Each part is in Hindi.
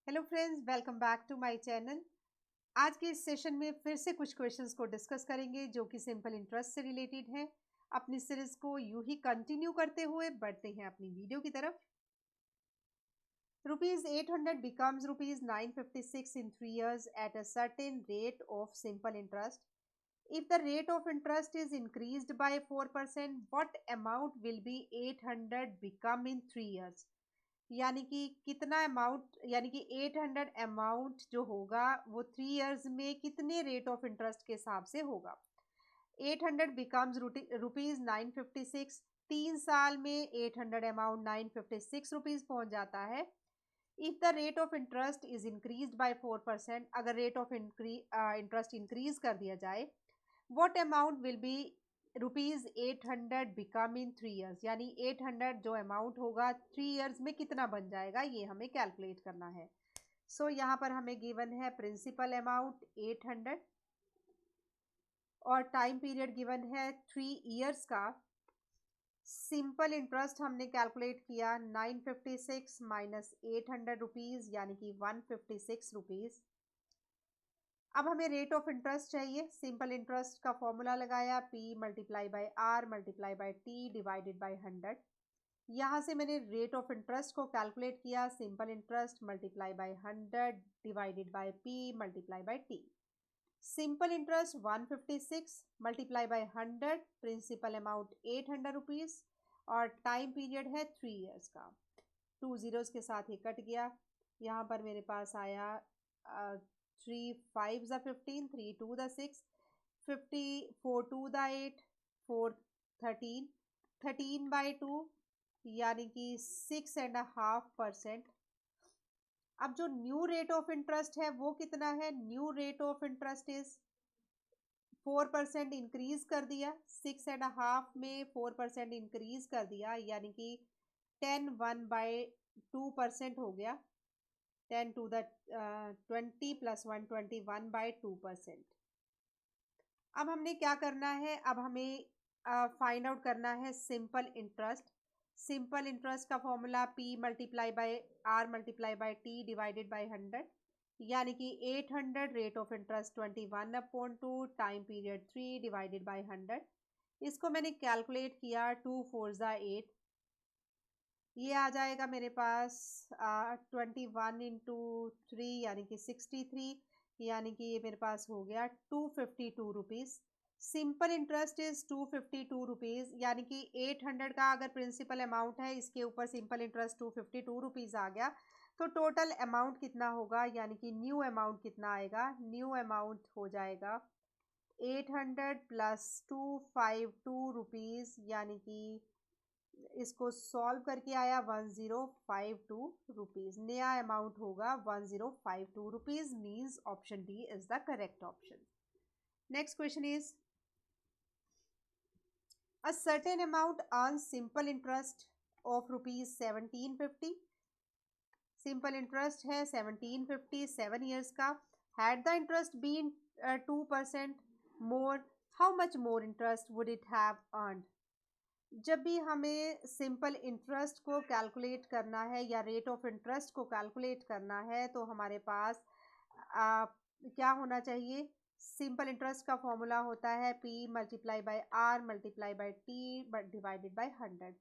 Hello friends, welcome back to my channel. आज के इस सेशन में फिर से कुछ क्वेश्चंस को डिस्कस करेंगे जो कि सिंपल इंटरेस्ट से रिलेटेड हैं। अपनी सीरीज को यूं ही कंटिन्यू करते हुए बढ़ते हैं अपनी वीडियो की तरफ। Rupees 800 becomes rupees 956 in 3 years at a certain rate of simple interest. If the rate of interest is increased by 4%, what amount will be 800 become in 3 years? यानी कि कितना अमाउंट, यानी कि 800 अमाउंट जो होगा वो 3 इयर्स में कितने रेट ऑफ इंटरेस्ट के हिसाब से होगा। 800 बिकम्स रुपीज 956। 3 साल में 800 अमाउंट 956 रुपीज पहुंच जाता है। If the rate of interest is increase by 4%, अगर रेट ऑफ इंटरेस्ट इंक्रीज कर दिया जाए, what amount will be rupees 800 become in 3 years, यानी 800 जो अमाउंट होगा 3 इयर्स में कितना बन जाएगा, ये हमें कैलकुलेट करना है। सो यहाँ पर हमें गिवन है प्रिंसिपल अमाउंट 800 और टाइम पीरियड गिवन है 3 इयर्स का। सिंपल इंटरेस्ट हमने कैलकुलेट किया 956 माइनस 800 रुपीज, यानी कि 156 रुपीज। अब हमें रेट ऑफ इंटरेस्ट चाहिए। सिंपल इंटरेस्ट का फॉर्मूला लगाया, P multiply by R multiply by T divided by 100। यहाँ से मैंने रेट ऑफ इंटरेस्ट को कैलकुलेट किया, simple interest multiply by 100 divided by P multiply by T. Simple interest 156 multiply by 100, principal amount 800 rupees और टाइम पीरियड है 3 इयर्स का। 2 जीरोस के साथ ही कट गया। यहाँ पर मेरे पास आया 3 5 ज़ा 15, 3 2 ज़ा 6, 50 4 2 ज़ा 8, 4 13, 13 बाई 2, यानी कि 6.5%। अब जो न्यू रेट ऑफ इंटरेस्ट है वो कितना है? New rate of interest is 4% increase कर दिया, 6.5 में 4% इंक्रीज कर दिया, यानी कि 10 1/2% हो गया। 10 to the 20 plus 1 21 by 2%। अब हमने क्या करना है? अब हमें फाइंड आउट करना है सिंपल इंटरेस्ट। सिंपल इंटरेस्ट का formula P multiply by R multiply by T divided by 100, यानी कि 800 rate of interest 21/2 time period 3 divided by 100। इसको मैंने कैलकुलेट किया, 2 4 ज़ा 8, ये आ जाएगा मेरे पास 21 इंटू 3 यानी कि 63, यानी कि ये मेरे पास हो गया 252 rupees. Simple interest is 252 rupees, यानी कि 800 का अगर प्रिंसिपल अमाउंट है, इसके ऊपर सिंपल इंटरेस्ट 252 रुपीज़ आ गया, तो टोटल अमाउंट कितना होगा, यानी कि न्यू अमाउंट कितना आएगा? न्यू अमाउंट हो जाएगा 800 प्लस 252 रुपीज़, यानी कि इसको सॉल्व करके आया 1052 रुपीज। नया अमाउंट होगा 1052 rupees, means option D is the correct option. Next question is a certain amount earn simple interest of rupees 1750। Simple interest है 1750, 7 इयर्स का। Had the interest been 2% more, how much more interest would it have earned? जब भी हमें सिंपल इंटरेस्ट को कैलकुलेट करना है या रेट ऑफ इंटरेस्ट को कैलकुलेट करना है, तो हमारे पास क्या होना चाहिए? सिंपल इंटरेस्ट का फॉर्मूला होता है P multiply by R multiply by T divided by 100।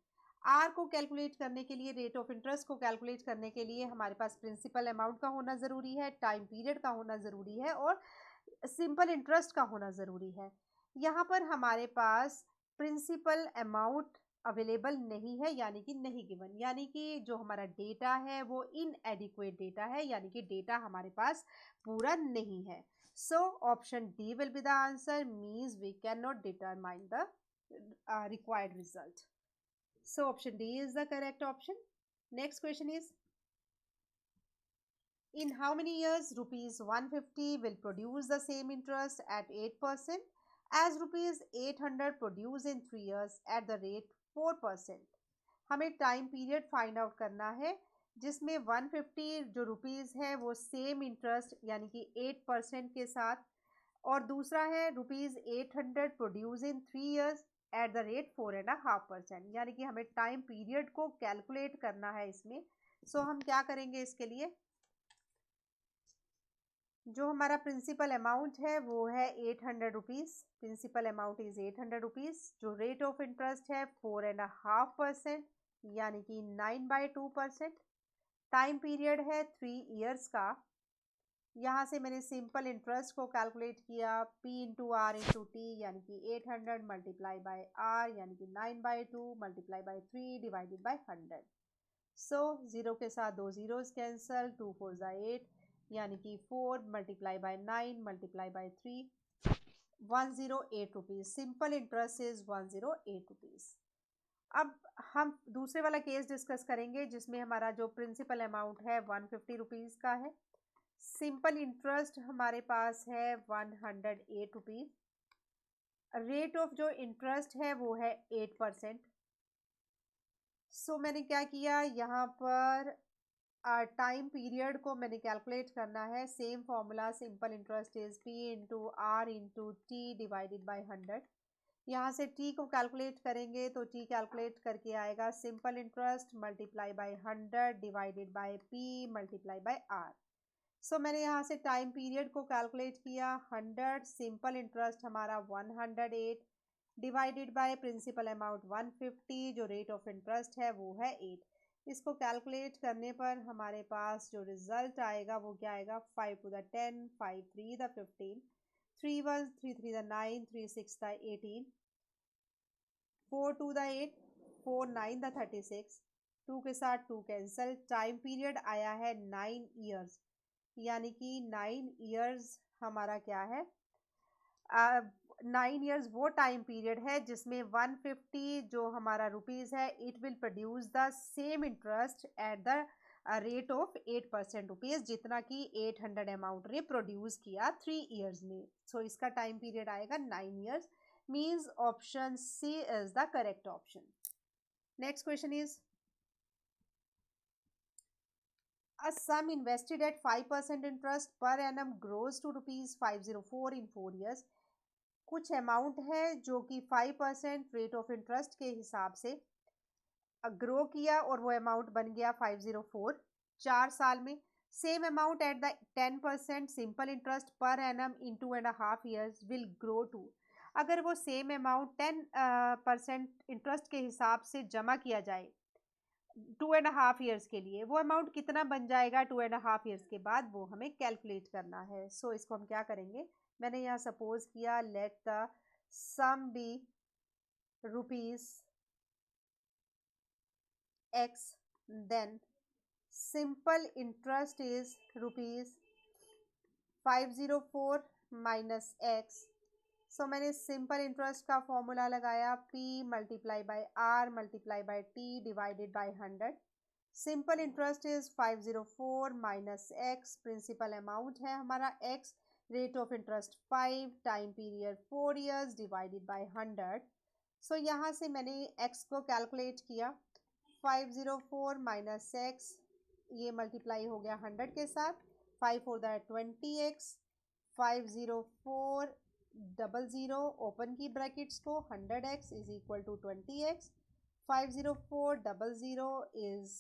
R को कैलकुलेट करने के लिए, रेट ऑफ इंटरेस्ट को कैलकुलेट करने के लिए हमारे पास प्रिंसिपल अमाउंट का होना ज़रूरी है, टाइम पीरियड का होना ज़रूरी है और सिंपल इंटरेस्ट का होना ज़रूरी है। यहाँ पर हमारे पास प्रिंसिपल अमाउंट अवेलेबल नहीं है, यानी कि नहीं गिवन, यानी कि जो हमारा डेटा है वो इनएडिक्वेट डेटा है, यानी कि डेटा हमारे पास पूरा नहीं है। So option D will be the answer, means we can not determine the required result. So option D is the correct option. Next question is in how many years rupees 150 will produce the same interest at 8% as rupees 800 produce in 3 years at the rate 4%? हमें टाइम पीरियड फाइंड आउट करना है जिसमें 150 जो रुपीज़ है वो सेम इंटरेस्ट यानी कि 8% के साथ, और दूसरा है rupees 800 produce in 3 years at the rate 4.5%, यानी कि हमें टाइम पीरियड को कैलकुलेट करना है इसमें। सो हम क्या करेंगे इसके लिए? जो हमारा प्रिंसिपल अमाउंट है वो है 800 rupees. Principal amount is 800 rupees. जो रेट ऑफ इंटरेस्ट है 4.5%, यानी कि 9/2%। टाइम पीरियड है 3 ईयर्स का। यहाँ से मैंने सिंपल इंटरेस्ट को कैलकुलेट किया, P into R into T, यानी कि 800 मल्टीप्लाई बाय आर, यानी कि 9/2 multiply by 3 divided by 100। So zero के साथ दो ज़ीरोज़ कैंसल, 2 4 ज़ा 8, यानी कि 4 multiply by 9 multiply by 3, 108 rupees. Simple interest is 108 rupees. अब हम दूसरे वाला केस डिस्कस करेंगे जिसमें हमारा जो प्रिंसिपल अमाउंट है 150 रुपीज़ का है। सिंपल इंटरेस्ट हमारे पास है 108 रुपीज़। रेट ऑफ जो इंटरेस्ट है वो है 8%। सो मैंने क्या किया, यहाँ पर टाइम पीरियड को मैंने कैलकुलेट करना है। Same formula, simple interest is P into R into T divided by 100। यहाँ से T को कैलकुलेट करेंगे तो T कैलकुलेट करके आएगा simple interest multiply by 100 divided by P multiply by R. So मैंने यहाँ से टाइम पीरियड को कैलकुलेट किया, 100, सिंपल इंटरेस्ट हमारा 108 डिवाइडेड बाय प्रिंसिपल अमाउंट 150, जो रेट ऑफ इंटरेस्ट है वो है 8। इसको कैलकुलेट करने पर हमारे पास जो रिजल्ट आएगा वो क्या आएगा, 5 टू द 10, 5 3 द 15, 3 1 3 3 द 9, 3 6 द 18, 4 2 द 8, 4 9 द 36, 2 के साथ 2 कैंसल। टाइम पीरियड आया है 9 ईयर्स, यानी कि 9 ईयर्स हमारा क्या है, 9 ईयर्स वो टाइम पीरियड है जिसमें 150 जो हमारा रुपीज़ है, it will produce the same interest at the rate of 8% rupees, जितना कि 800 अमाउंट ने प्रोड्यूस किया 3 ईयर्स में। सो इसका टाइम पीरियड आएगा 9 years. Means option C is the correct option. Next question is, a sum invested at 5% interest per annum grows to rupees 504 in 4 years। कुछ अमाउंट है जो कि 5% रेट ऑफ इंटरेस्ट के हिसाब से ग्रो किया और वो अमाउंट बन गया 504 4 साल में। Same amount at the 10% simple interest per annum in 2.5 years will grow to. अगर वो सेम अमाउंट 10% इंटरेस्ट के हिसाब से जमा किया जाए 2.5 ईयर्स के लिए, वो अमाउंट कितना बन जाएगा 2.5 ईयर्स के बाद, वो हमें कैलकुलेट करना है। सो इसको हम क्या करेंगे, मैंने यहाँ सपोज किया let the sum be rupees x, then simple interest is rupees 504 minus x। So मैंने सिंपल इंटरेस्ट का फॉर्मूला लगाया, P multiply by R multiply by T divided by 100। Simple interest is 504 minus X, principal amount है हमारा x, rate of interest 5, time period 4 years divided by 100। So यहाँ से मैंने x को कैलकुलेट किया, 504 माइनस एक्स, ये मल्टीप्लाई हो गया 100 के साथ, 5 4 द 20x, 504 00 ओपन की ब्रैकेट्स को, 100x is equal to 20x, 504 00 is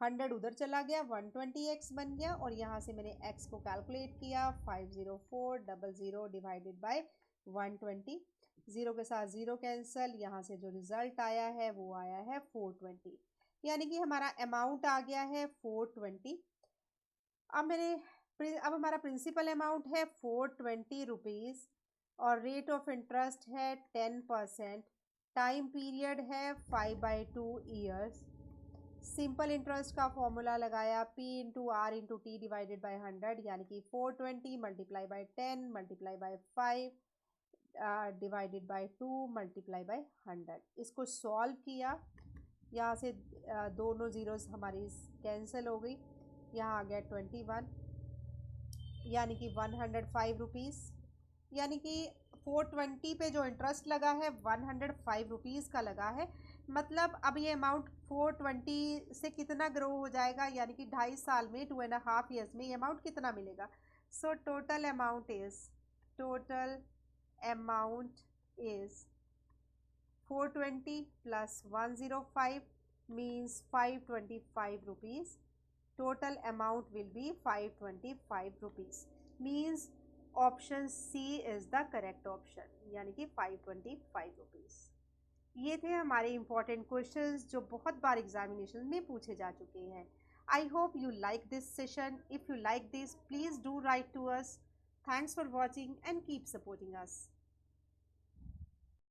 100 उधर चला गया, 120x बन गया। और यहाँ से मैंने x को कैलकुलेट किया, 504 00 डिवाइडेड बाय 120, ज़ीरो के साथ ज़ीरो कैंसल, यहाँ से जो रिजल्ट आया है वो आया है 420, यानी कि हमारा अमाउंट आ गया है 420। अब हमारा प्रिंसिपल अमाउंट है 420 रुपीज़ और रेट ऑफ इंटरेस्ट है 10%, टाइम पीरियड है 5/2 ईयर्स। सिंपल इंटरेस्ट का फॉर्मूला लगाया, P into R into T divided by 100, यानी कि 420 multiply by 10 multiply by 5 divided by 2 multiply by 100। इसको सॉल्व किया, यहाँ से दोनों ज़ीरोज़ हमारी कैंसिल हो गई, यहाँ आ गया 21, यानी कि 105 रुपीज़, यानी कि 420 पे जो इंटरेस्ट लगा है 105 रुपीज़ का लगा है। मतलब अब ये अमाउंट 420 से कितना ग्रो हो जाएगा, यानी कि 2.5 साल में, 2.5 ईयर्स में ये अमाउंट कितना मिलेगा। So total amount is 420 plus 105 means 525 rupees. Total amount will be 525 rupees. Means option C is the correct option, यानी कि 525 रुपीज़। ये थे हमारे इंपॉर्टेंट क्वेश्चंस जो बहुत बार एग्जामिनेशन में पूछे जा चुके हैं। I hope you like this session. If you like this, please do write to us. Thanks for watching and keep supporting us.